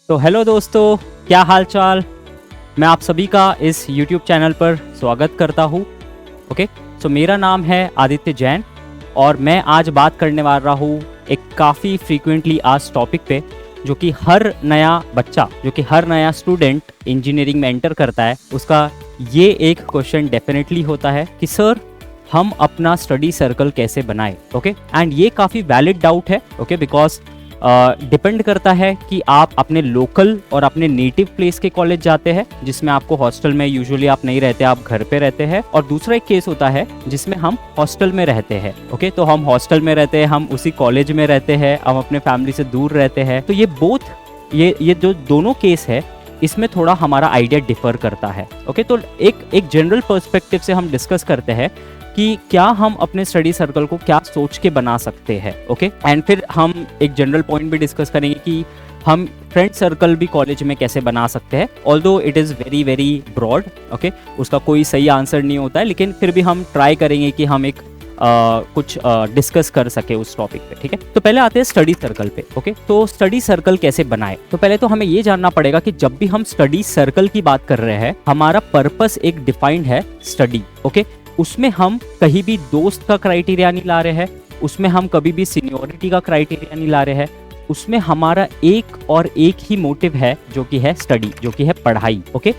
तो हेलो दोस्तों, क्या हाल चाल। मैं आप सभी का इस YouTube चैनल पर स्वागत करता हूँ। ओके, सो मेरा नाम है आदित्य जैन और मैं आज बात करने वाला हूँ एक काफ़ी फ्रीक्वेंटली आज टॉपिक पे, जो कि हर नया बच्चा, जो कि हर नया स्टूडेंट इंजीनियरिंग में एंटर करता है, उसका ये एक क्वेश्चन डेफिनेटली होता है कि सर हम अपना स्टडी सर्कल कैसे बनाएं। ओके, एंड ये काफ़ी वैलिड डाउट है। ओके, बिकॉज डिपेंड करता है कि आप अपने लोकल और अपने नेटिव प्लेस के कॉलेज जाते हैं, जिसमें आपको हॉस्टल में यूजुअली आप नहीं रहते, आप घर पे रहते हैं। और दूसरा एक केस होता है जिसमें हम हॉस्टल में रहते हैं। ओके, तो हम हॉस्टल में रहते हैं, हम उसी कॉलेज में रहते हैं, हम अपने फैमिली से दूर रहते हैं। तो ये जो दोनों केस है, इसमें थोड़ा हमारा आइडिया डिफर करता है। ओके, तो एक जनरल पर्सपेक्टिव से हम डिस्कस करते हैं कि क्या हम अपने स्टडी सर्कल को क्या सोच के बना सकते हैं। ओके, एंड फिर हम एक जनरल पॉइंट भी डिस्कस करेंगे कि हम फ्रेंड सर्कल भी कॉलेज में कैसे बना सकते हैं। Although it is very very broad, okay, उसका कोई सही आंसर नहीं होता है, लेकिन फिर भी हम ट्राई करेंगे कि हम एक कुछ डिस्कस कर सके उस टॉपिक पे। ठीक है, तो पहले आते हैं स्टडी सर्कल पे। ओके, तो स्टडी सर्कल कैसे बनाए, तो पहले तो हमें ये जानना पड़ेगा कि जब भी हम स्टडी सर्कल की बात कर रहे हैं, हमारा पर्पस एक डिफाइंड है स्टडी। ओके, उसमें हम कहीं भी दोस्त का क्राइटेरिया नहीं ला रहे हैं, उसमें हम कभी भी सीनियोरिटी का क्राइटेरिया नहीं ला रहे हैं, उसमें हमारा एक और एक ही मोटिव है, जो कि है स्टडी, जो कि है पढ़ाई। ओके,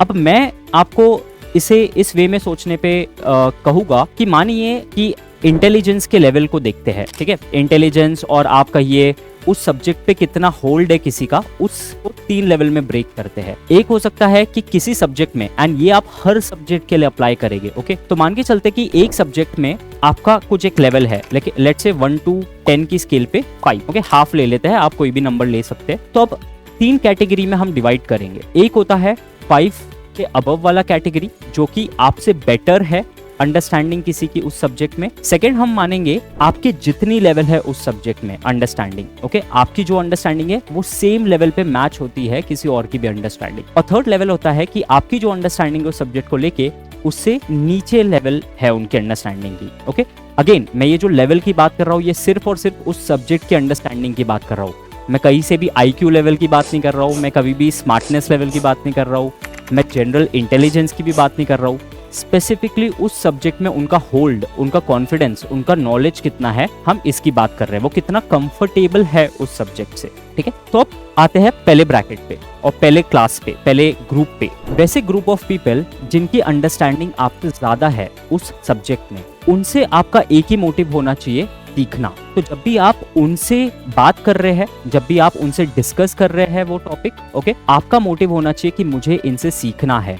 अब मैं आपको इसे इस वे में सोचने पे कहूँगा कि मानिए कि इंटेलिजेंस के लेवल को देखते हैं। ठीक है, इंटेलिजेंस और आप कहिए उस सब्जेक्ट पे कितना होल्ड है किसी का, उसको 3 लेवल में ब्रेक करते हैं। एक हो सकता है कि किसी सब्जेक्ट में, एंड ये आप हर सब्जेक्ट के लिए अप्लाई करेंगे। ओके, तो मान के चलते कि एक सब्जेक्ट में आपका कुछ एक लेवल है, लेकिन लेट्स से 1 to 10 की स्केल पे 5। ओके, हाफ ले लेते हैं, आप कोई भी नंबर ले सकते हैं। तो अब 3 कैटेगरी में हम डिवाइड करेंगे। एक होता है 5 के अबव वाला कैटेगरी, जो कि आपसे बेटर है अंडरस्टैंडिंग किसी की उस सब्जेक्ट में। सेकंड, हम मानेंगे आपके जितनी लेवल है उस सब्जेक्ट में अंडरस्टैंडिंग, ओके, आपकी जो अंडरस्टैंडिंग है वो सेम लेवल पे मैच होती है किसी और की भी अंडरस्टैंडिंग। और थर्ड लेवल होता है कि आपकी जो अंडरस्टैंडिंग है उस सब्जेक्ट को लेके, उससे नीचे लेवल है उनकी अंडरस्टैंडिंग की। ओके, अगेन मैं ये जो लेवल की बात कर रहा हूँ, ये सिर्फ और सिर्फ उस सब्जेक्ट की अंडरस्टैंडिंग की बात कर रहा हूँ। मैं कहीं से भी IQ लेवल की बात नहीं कर रहा हूँ, मैं कभी भी स्मार्टनेस लेवल की बात नहीं कर रहा हूँ, मैं जनरल इंटेलिजेंस की भी बात नहीं कर रहा हूँ। स्पेसिफिकली उस सब्जेक्ट में उनका होल्ड, उनका कॉन्फिडेंस, उनका नॉलेज कितना है, हम इसकी बात कर रहे हैं। वो कितना कंफर्टेबल है उस सब्जेक्ट से। ठीक है, तो अब आते हैं पहले ब्रैकेट पे और पहले क्लास पे, पहले ग्रुप पे। वैसे ग्रुप ऑफ पीपल जिनकी अंडरस्टैंडिंग आपसे ज्यादा है उस सब्जेक्ट में, उनसे आपका एक ही मोटिव होना चाहिए, सीखना। तो जब भी आप उनसे बात कर रहे हैं, जब भी आप उनसे डिस्कस कर रहे हैं वो टॉपिक, ओके, आपका मोटिव होना चाहिए कि मुझे इनसे सीखना है।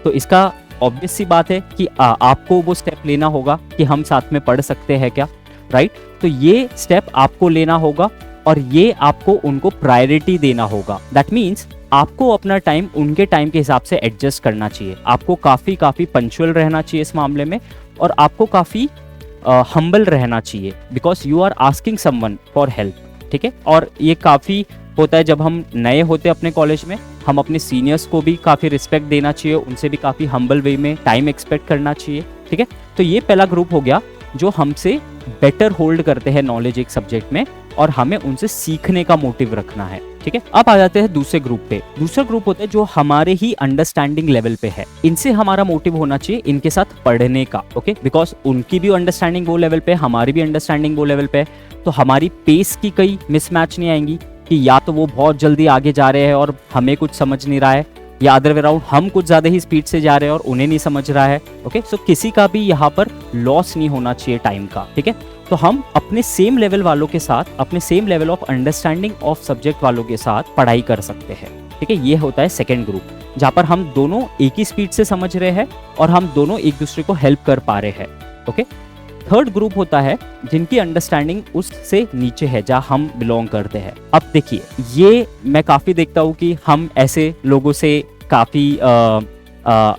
तो इसका ऑब्वियस सी बात है कि आपको वो स्टेप लेना होगा कि हम साथ में पढ़ सकते हैं क्या, राइट। तो ये स्टेप आपको लेना होगा और ये आपको उनको प्रायोरिटी देना होगा। दैट मीन्स आपको अपना टाइम उनके टाइम के हिसाब से एडजस्ट करना चाहिए। आपको काफ़ी पंक्चुअल रहना चाहिए इस मामले में, और आपको काफ़ी हम्बल रहना चाहिए, because you are asking someone for help. ठीक है, और ये काफ़ी होता है जब हम नए होते हैं अपने कॉलेज में, हम अपने सीनियर्स को भी काफ़ी रिस्पेक्ट देना चाहिए, उनसे भी काफ़ी हम्बल वे में टाइम एक्सपेक्ट करना चाहिए। ठीक है, तो ये पहला ग्रुप हो गया जो हमसे बेटर होल्ड करते हैं नॉलेज एक सब्जेक्ट में, और हमें उनसे सीखने का मोटिव रखना है। ठीक है, अब आ जाते हैं दूसरे ग्रुप पे। दूसरा ग्रुप होता है जो हमारे ही अंडरस्टैंडिंग लेवल पे है। इनसे हमारा मोटिव होना चाहिए इनके साथ पढ़ने का। ओके, बिकॉज उनकी भी अंडरस्टैंडिंग वो लेवल पे, हमारी भी अंडरस्टैंडिंग वो लेवल पे, तो हमारी पेस की कई मिसमैच नहीं आएंगी कि या तो वो बहुत जल्दी आगे जा रहे हैं और हमें कुछ समझ नहीं रहा है, या अदर वे राउंड हम कुछ ज़्यादा ही स्पीड से जा रहे हैं और उन्हें नहीं समझ रहा है। ओके, सो किसी का भी यहाँ पर लॉस नहीं होना चाहिए टाइम का। ठीक है, तो हम अपने सेम लेवल वालों के साथ, अपने same level of understanding of subject वालों के साथ पढ़ाई कर सकते हैं। ठीक है, ये होता है सेकेंड ग्रुप, जहाँ पर हम दोनों एक ही स्पीड से समझ रहे हैं और हम दोनों एक दूसरे को हेल्प कर पा रहे हैं। ओके, थर्ड ग्रुप होता है जिनकी अंडरस्टैंडिंग उससे नीचे है, जहाँ हम बिलोंग करते हैं। अब देखिए, ये मैं काफ़ी देखता हूँ कि हम ऐसे लोगों से काफ़ी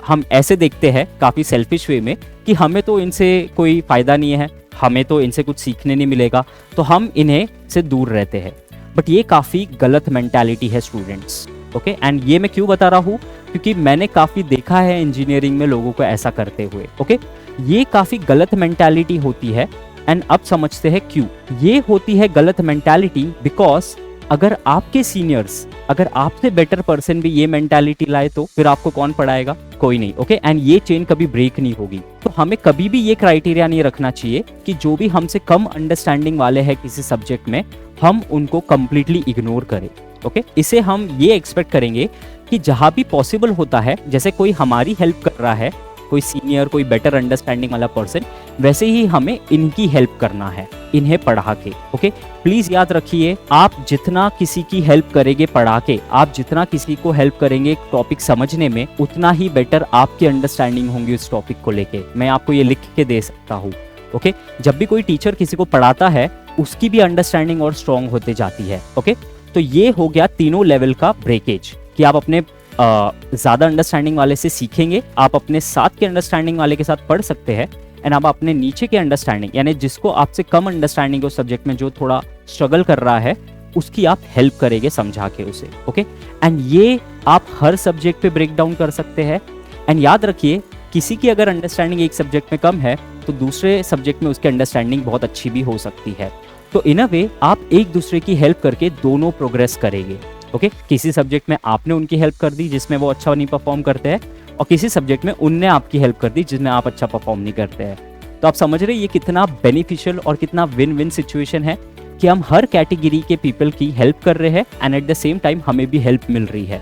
हम ऐसे देखते हैं काफ़ी सेल्फिश वे में कि हमें तो इनसे कोई फ़ायदा नहीं है, हमें तो इनसे कुछ सीखने नहीं मिलेगा, तो हम इन्हें से दूर रहते हैं। बट ये काफ़ी गलत मेंटालिटी है स्टूडेंट्स। ओके, एंड ये मैं क्यों बता रहा हूँ, क्योंकि मैंने काफ़ी देखा है इंजीनियरिंग में लोगों को ऐसा करते हुए। ओके, ये काफ़ी गलत मेंटालिटी होती है, एंड अब समझते हैं क्यों ये होती है गलत मेंटालिटी। बिकॉज अगर आपके सीनियर्स, अगर आपसे बेटर पर्सन भी ये मेंटालिटी लाए तो फिर आपको कौन पढ़ाएगा? कोई नहीं। ओके, एंड ये चेन कभी ब्रेक नहीं होगी। तो हमें कभी भी ये क्राइटेरिया नहीं रखना चाहिए कि जो भी हमसे कम अंडरस्टैंडिंग वाले हैं किसी सब्जेक्ट में, हम उनको कंप्लीटली इग्नोर करें। ओके, इसे हम ये एक्सपेक्ट करेंगे कि जहां भी पॉसिबल होता है, जैसे कोई हमारी हेल्प कर रहा है, कोई सीनियर, कोई बेटर अंडरस्टैंडिंग वाला पर्सन, वैसे ही हमें इनकी हेल्प करना है, इन्हें पढ़ा के। ओके, प्लीज याद रखिए, आप जितना किसी की हेल्प करेंगे पढ़ा के, आप जितना किसी को हेल्प करेंगे टॉपिक समझने में, उतना ही बेटर आपकी अंडरस्टैंडिंग होंगी उस टॉपिक को लेके। मैं आपको ये लिख के दे सकता हूँ। ओके, जब भी कोई टीचर किसी को पढ़ाता है, उसकी भी अंडरस्टैंडिंग और स्ट्रॉन्ग होते जाती है। ओके, तो ये हो गया तीनों लेवल का ब्रेकेज कि आप अपने ज़्यादा अंडरस्टैंडिंग वाले से सीखेंगे, आप अपने साथ के अंडरस्टैंडिंग वाले के साथ पढ़ सकते हैं, एंड आप अपने नीचे के अंडरस्टैंडिंग, यानी जिसको आपसे कम अंडरस्टैंडिंग है उस सब्जेक्ट में, जो थोड़ा स्ट्रगल कर रहा है, उसकी आप हेल्प करेंगे समझा के उसे। ओके, एंड ये आप हर सब्जेक्ट पे ब्रेक डाउन कर सकते हैं। एंड याद रखिए, किसी की अगर अंडरस्टैंडिंग एक सब्जेक्ट में कम है तो दूसरे सब्जेक्ट में उसकी अंडरस्टैंडिंग बहुत अच्छी भी हो सकती है। तो इन अ वे आप एक दूसरे की हेल्प करके दोनों प्रोग्रेस करेंगे। ओके, किसी सब्जेक्ट में आपने उनकी हेल्प कर दी जिसमें वो अच्छा नहीं परफॉर्म करते हैं, और किसी सब्जेक्ट में उनने आपकी हेल्प कर दी जिसमें आप अच्छा परफॉर्म नहीं करते हैं। तो आप समझ रहे हैं ये कितना बेनिफिशियल और कितना विन विन सिचुएशन है कि हम हर कैटेगरी के पीपल की हेल्प कर रहे हैं, and at the same time हमें भी हेल्प मिल रही है।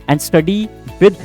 And study with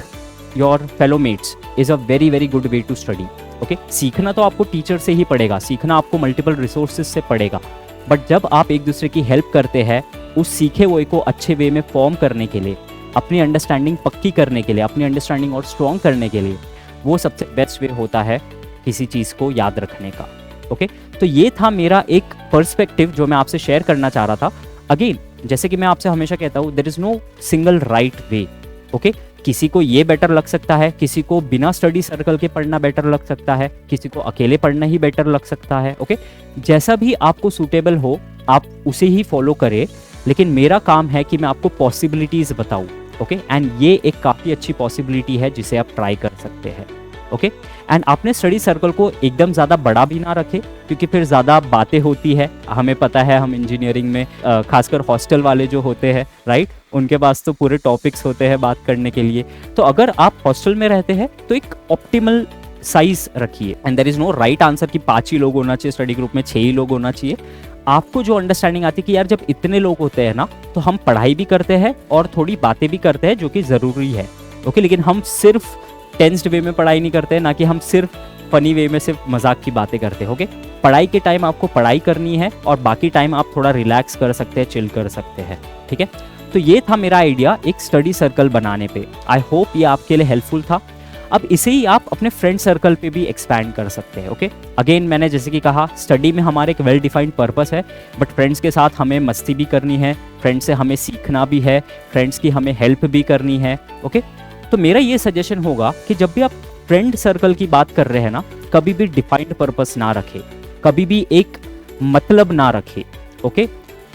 your fellow mates is a very very good way to study. Okay, सीखना तो आपको टीचर से ही पड़ेगा, सीखना आपको मल्टीपल रिसोर्सेज से पड़ेगा, बट जब आप एक दूसरे की हेल्प करते हैं उस सीखे हुए को अच्छे वे में फॉर्म करने के लिए, अपनी अंडरस्टैंडिंग पक्की करने के लिए, अपनी अंडरस्टैंडिंग और स्ट्रॉन्ग करने के लिए, वो सबसे बेस्ट वे होता है किसी चीज़ को याद रखने का। ओके, तो ये था मेरा एक पर्सपेक्टिव जो मैं आपसे शेयर करना चाह रहा था। अगेन, जैसे कि मैं आपसे हमेशा कहता हूँ, there is no single right way. Okay, किसी को ये बेटर लग सकता है, किसी को बिना स्टडी सर्कल के पढ़ना बेटर लग सकता है, किसी को अकेले पढ़ना ही बेटर लग सकता है। ओके, जैसा भी आपको सूटेबल हो आप उसे ही फॉलो करें, लेकिन मेरा काम है कि मैं आपको पॉसिबिलिटीज़ बताऊँ। ओके, एंड ये एक काफ़ी अच्छी पॉसिबिलिटी है जिसे आप ट्राई कर सकते हैं। ओके, एंड आपने स्टडी सर्कल को एकदम ज़्यादा बड़ा भी ना रखे, क्योंकि फिर ज़्यादा बातें होती है। हमें पता है, हम इंजीनियरिंग में खासकर हॉस्टल वाले जो होते हैं, राइट, उनके पास तो पूरे टॉपिक्स होते हैं बात करने के लिए। तो अगर आप हॉस्टल में रहते हैं तो एक ऑप्टिमल साइज रखिए, and there is no right answer कि 5 ही लोग होना चाहिए स्टडी ग्रुप में, 6 ही लोग होना चाहिए। आपको जो अंडरस्टैंडिंग आती है कि यार जब इतने लोग होते हैं ना, तो हम पढ़ाई भी करते हैं और थोड़ी बातें भी करते हैं, जो कि ज़रूरी है। ओके, लेकिन हम सिर्फ टेंस्ड वे में पढ़ाई नहीं करते हैं, ना कि हम सिर्फ फनी वे में सिर्फ मजाक की बातें करते हैं। ओके, पढ़ाई के टाइम आपको पढ़ाई करनी है और बाकी टाइम आप थोड़ा रिलैक्स कर सकते हैं, चिल कर सकते हैं। ठीक है, तो ये था मेरा आइडिया एक स्टडी सर्कल बनाने पे। आई होप ये आपके लिए हेल्पफुल था। अब इसे ही आप अपने फ्रेंड सर्कल पे भी एक्सपैंड कर सकते हैं। ओके, अगेन मैंने जैसे कि कहा, स्टडी में हमारे एक वेल डिफाइंड पर्पस है, बट फ्रेंड्स के साथ हमें मस्ती भी करनी है, फ्रेंड्स से हमें सीखना भी है, फ्रेंड्स की हमें हेल्प भी करनी है। ओके, तो मेरा ये सजेशन होगा कि जब भी आप फ्रेंड सर्कल की बात कर रहे हैं ना, कभी भी डिफाइंड पर्पस ना रखें, कभी भी एक मतलब ना रखें। ओके,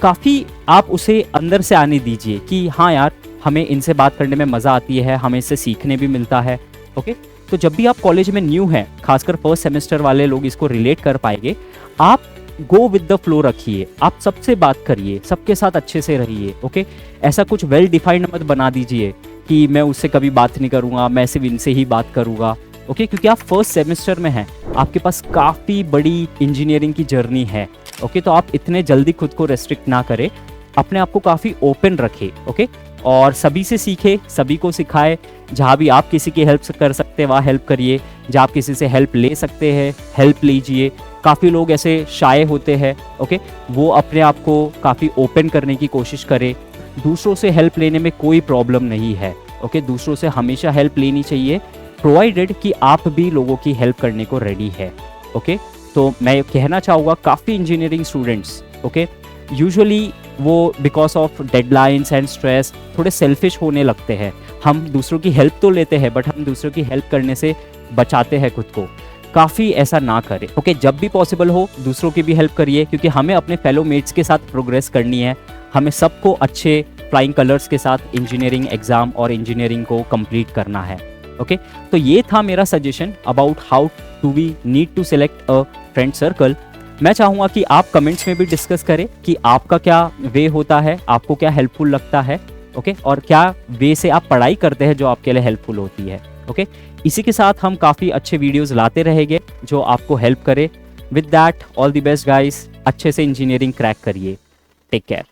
काफ़ी आप उसे अंदर से आने दीजिए कि हाँ यार, हमें इनसे बात करने में मज़ा आती है, हमें इससे सीखने भी मिलता है। ओके, तो जब भी आप कॉलेज में न्यू हैं, खासकर फर्स्ट सेमेस्टर वाले लोग इसको रिलेट कर पाएंगे, आप गो विद द फ्लो रखिए, आप सबसे बात करिए, सबके साथ अच्छे से रहिए। ओके, ऐसा कुछ वेल डिफाइंड मत बना दीजिए कि मैं उससे कभी बात नहीं करूँगा, मैं सिर्फ इनसे ही बात करूँगा। ओके, क्योंकि आप फर्स्ट सेमेस्टर में हैं, आपके पास काफ़ी बड़ी इंजीनियरिंग की जर्नी है। ओके, तो आप इतने जल्दी खुद को रेस्ट्रिक्ट ना करें, अपने आप को काफ़ी ओपन रखें। ओके, और सभी से सीखे, सभी को सिखाए, जहाँ भी आप किसी की हेल्प कर सकते हैं वहाँ हेल्प करिए, जहाँ आप किसी से हेल्प ले सकते हैं हेल्प लीजिए। काफ़ी लोग ऐसे शाय होते हैं, ओके, वो अपने आप को काफ़ी ओपन करने की कोशिश करें। दूसरों से हेल्प लेने में कोई प्रॉब्लम नहीं है। ओके, दूसरों से हमेशा हेल्प लेनी चाहिए, प्रोवाइडेड कि आप भी लोगों की हेल्प करने को रेडी है। ओके, तो मैं कहना चाहूँगा काफ़ी इंजीनियरिंग स्टूडेंट्स, ओके, यूजुअली वो because of deadlines and stress थोड़े सेल्फिश होने लगते हैं। हम दूसरों की हेल्प तो लेते हैं, बट हम दूसरों की हेल्प करने से बचाते हैं खुद को। काफ़ी ऐसा ना करें। ओके, जब भी पॉसिबल हो दूसरों की भी हेल्प करिए, क्योंकि हमें अपने फेलो मेट्स के साथ प्रोग्रेस करनी है। हमें सबको अच्छे फ्लाइंग कलर्स के साथ इंजीनियरिंग एग्ज़ाम और इंजीनियरिंग को कंप्लीट करना है। ओके, तो ये था मेरा suggestion about how to we need to select a friend circle. मैं चाहूँगा कि आप कमेंट्स में भी डिस्कस करें कि आपका क्या वे होता है, आपको क्या हेल्पफुल लगता है, ओके, और क्या वे से आप पढ़ाई करते हैं जो आपके लिए हेल्पफुल होती है, ओके। इसी के साथ हम काफ़ी अच्छे वीडियोस लाते रहेंगे जो आपको हेल्प करे। With that all the best guys, अच्छे से इंजीनियरिंग क्रैक करिए। Take care.